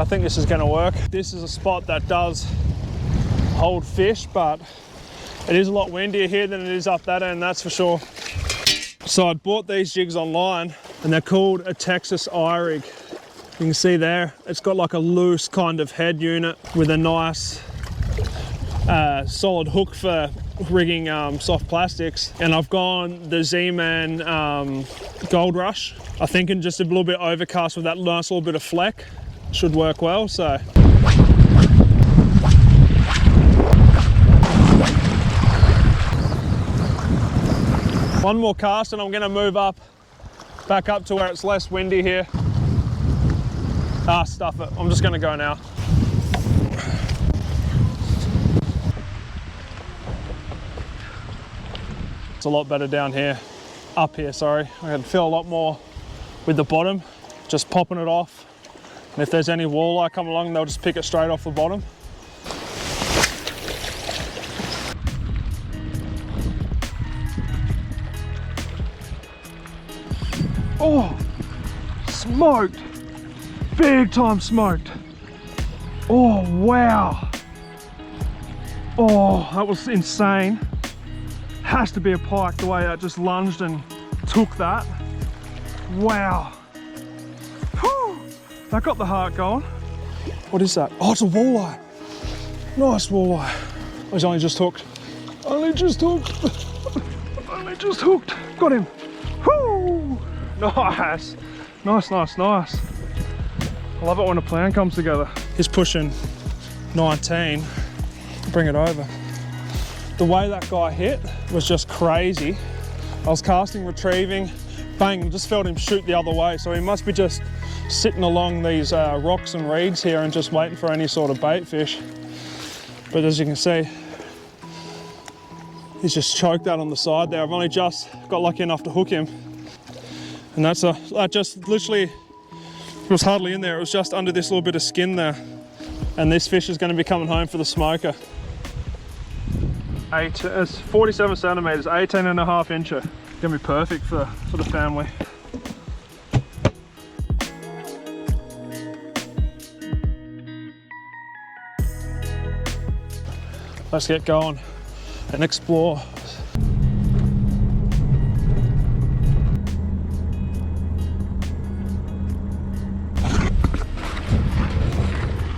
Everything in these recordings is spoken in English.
I think this is going to work. This is a spot that does hold fish, but it is a lot windier here than it is up that end, that's for sure. So I bought these jigs online and they're called a Texas Eye Jig. You can see there, it's got like a loose kind of head unit with a nice solid hook for rigging soft plastics. And I've gone the Z-Man goldrush. I think in just a little bit overcast with that nice little bit of fleck should work well. So one more cast and I'm gonna move up, back up to where it's less windy here. Ah, stuff it, I'm just gonna go now. It's a lot better down here, up here, sorry. I can feel a lot more with the bottom, just popping it off. And if there's any walleye come along, they'll just pick it straight off the bottom. Oh, smoked. Big time smoked. Oh, wow. Oh, that was insane. Has to be a pike the way that just lunged and took that. Wow. Whew. That got the heart going. What is that? Oh, it's a walleye. Nice walleye. He's only just hooked. Only just hooked. Only just hooked. Got him. Whoo! Nice. Nice, nice, nice. I love it when a plan comes together. He's pushing 19. Bring it over. The way that guy hit was just crazy. I was casting, retrieving, bang, and just felt him shoot the other way. So he must be just sitting along these rocks and reeds here and just waiting for any sort of bait fish. But as you can see, he's just choked that on the side there. I've only just got lucky enough to hook him. And that just literally, it was hardly in there. It was just under this little bit of skin there. And this fish is going to be coming home for the smoker. It's 47 centimeters, 18.5 incher. Gonna be perfect for the family. Let's get going and explore.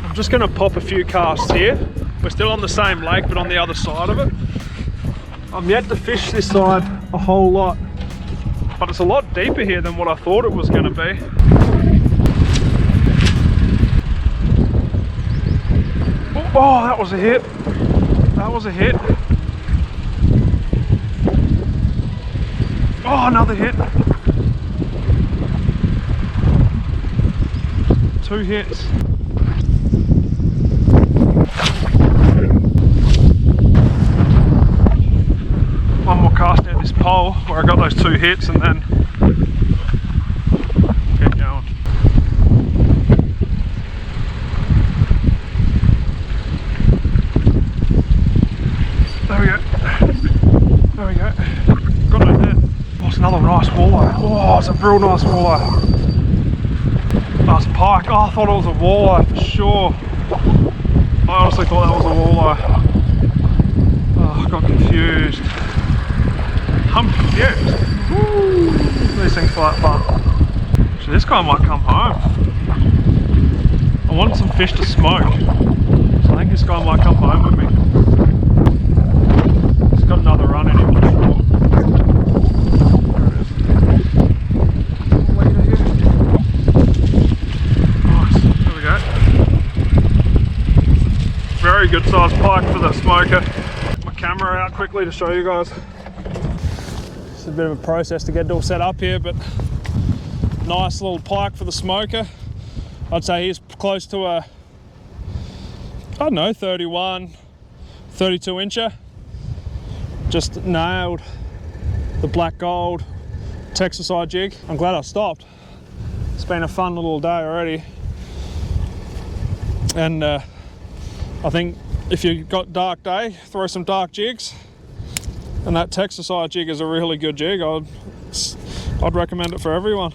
I'm just gonna pop a few casts here. We're still on the same lake, but on the other side of it. I'm yet to fish this side a whole lot, but it's a lot deeper here than what I thought it was gonna be. Oh, that was a hit. That was a hit. Oh, another hit. 2 hits. One more cast near this pole where I got those 2 hits and then get going. There we go. There we go. Got no net. Oh, it's another nice walleye. Oh, it's a real nice walleye. Nice pike. Oh, I thought it was a walleye for sure. I honestly thought that was a walleye. Oh, I got confused. I'm confused. Woo. These things fly fun. Actually, this guy might come home. I wanted some fish to smoke, so I think this guy might come home with me. He's got another run in him, for sure. There it is. Later here. Nice. There we go. Very good sized pike for the smoker. Get my camera out quickly to show you guys. It's a bit of a process to get it all set up here, but nice little pike for the smoker. I'd say he's close to a, I don't know, 31, 32 incher. Just nailed the black gold Texas Eye Jig. I'm glad I stopped. It's been a fun little day already. And I think if you've got dark day, throw some dark jigs. And that Texas Eye Jig is a really good jig. I'd recommend it for everyone.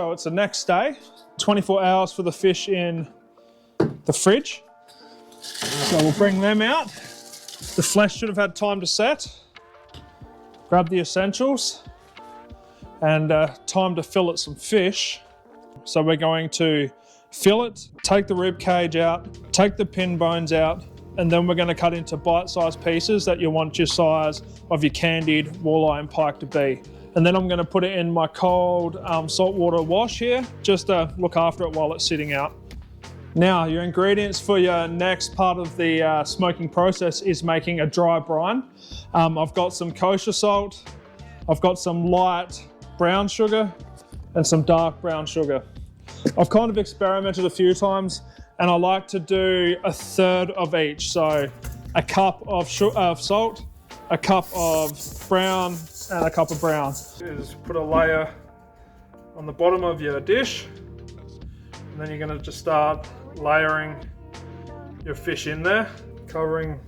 so it's the next day, 24 hours for the fish in the fridge. So we'll bring them out. The flesh should have had time to set. Grab the essentials and time to fillet some fish. So we're going to fillet, take the rib cage out, take the pin bones out, and then we're going to cut into bite-sized pieces that you want your size of your candied walleye and pike to be. And then I'm going to put it in my cold saltwater wash here, just to look after it while it's sitting out. Now, your ingredients for your next part of the smoking process is making a dry brine. I've got some kosher salt, I've got some light brown sugar, and some dark brown sugar. I've kind of experimented a few times, and I like to do a third of each. So a cup of salt, a cup of brown, and a cup of brown. Just put a layer on the bottom of your dish, and then you're going to just start layering your fish in there, covering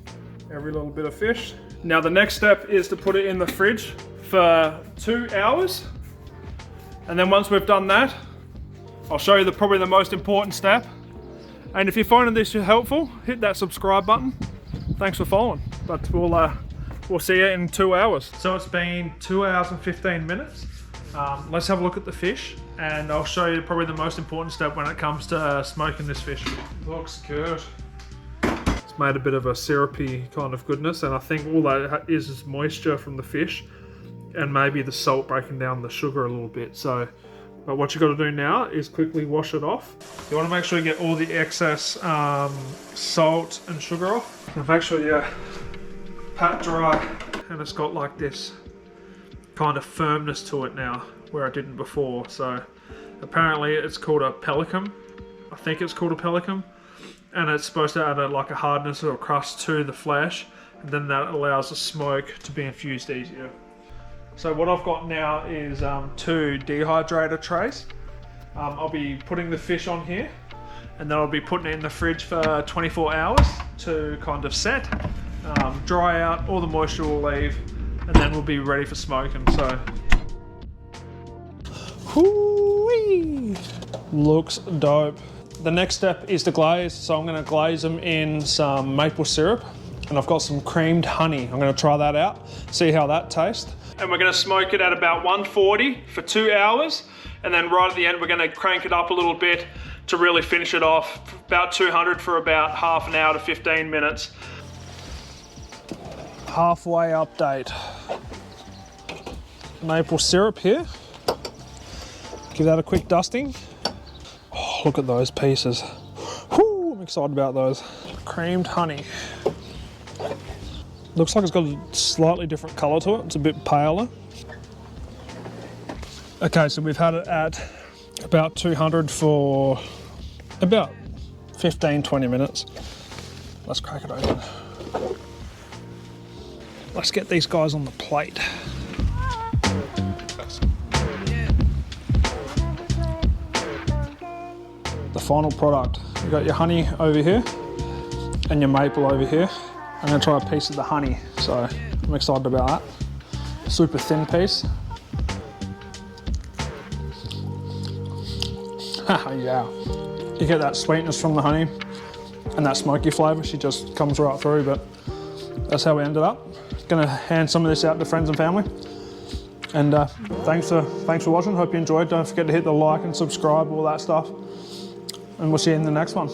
every little bit of fish. Now the next step is to put it in the fridge for 2 hours. And then once we've done that, I'll show you probably the most important step. And if you're finding this helpful, hit that subscribe button. Thanks for following. But we'll see you in 2 hours. So it's been 2 hours and 15 minutes. Let's have a look at the fish, and I'll show you probably the most important step when it comes to smoking this fish. Looks good. It's made a bit of a syrupy kind of goodness, and I think all that is moisture from the fish and maybe the salt breaking down the sugar a little bit. So, but what you got to do now is quickly wash it off. You want to make sure you get all the excess salt and sugar off. And make sure you pat dry, and it's got like this kind of firmness to it now, where I didn't before. So apparently it's called a pellicle. I think it's called a pellicle, and it's supposed to add like a hardness or a crust to the flesh, and then that allows the smoke to be infused easier. So what I've got now is 2 dehydrator trays. I'll be putting the fish on here, and then I'll be putting it in the fridge for 24 hours to kind of set, dry out, all the moisture will leave, and then we'll be ready for smoking. So, whoo-wee, looks dope. The next step is to glaze. So I'm going to glaze them in some maple syrup, and I've got some creamed honey. I'm going to try that out, see how that tastes. And we're going to smoke it at about 140 for 2 hours, and then right at the end we're going to crank it up a little bit to really finish it off. About 200 for about half an hour to 15 minutes. Halfway update. Maple syrup here. Give that a quick dusting. Oh, look at those pieces. Whoo, I'm excited about those. Creamed honey. Looks like it's got a slightly different colour to it. It's a bit paler. Okay, so we've had it at about 200 for about 15-20 minutes. Let's crack it open. Let's get these guys on the plate. The final product. You've got your honey over here and your maple over here. I'm going to try a piece of the honey, so I'm excited about that. Super thin piece. Yeah. You get that sweetness from the honey and that smoky flavour. She just comes right through, but that's how we ended up. Gonna hand some of this out to friends and family. And thanks for watching. Hope you enjoyed. Don't forget to hit the like and subscribe, all that stuff. And we'll see you in the next one.